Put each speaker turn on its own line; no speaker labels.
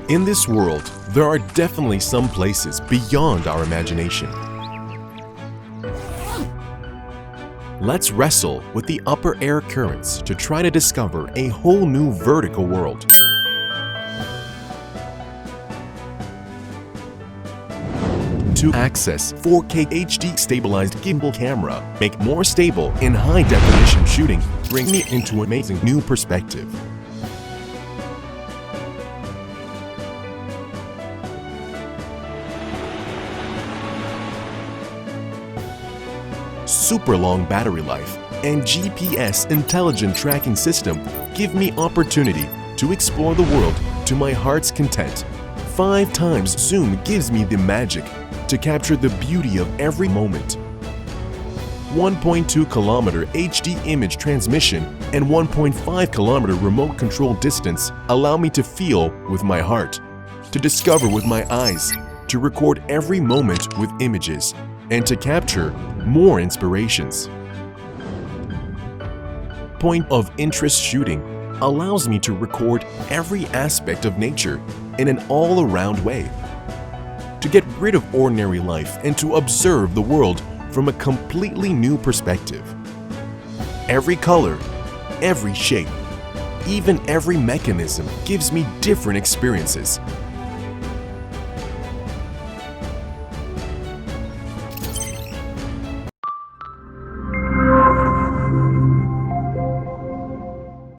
In this world, there are definitely some places beyond our imagination. Let's wrestle with the upper air currents to try to discover a whole new vertical world. To access 4K HD stabilized gimbal camera, make more stable in high-definition shooting, bring me into an amazing new perspective. Super long battery life and GPS intelligent tracking system give me opportunity to explore the world to my heart's content. 5 times zoom gives me the magic to capture the beauty of every moment. 1.2 kilometer HD image transmission and 1.5 kilometer remote control distance allow me to feel with my heart, to discover with my eyes, to record every moment with images, and to capture more inspirations. Point of interest shooting allows me to record every aspect of nature in an all-around way, to get rid of ordinary life and to observe the world from a completely new perspective. Every color, every shape, even every mechanism gives me different experiences,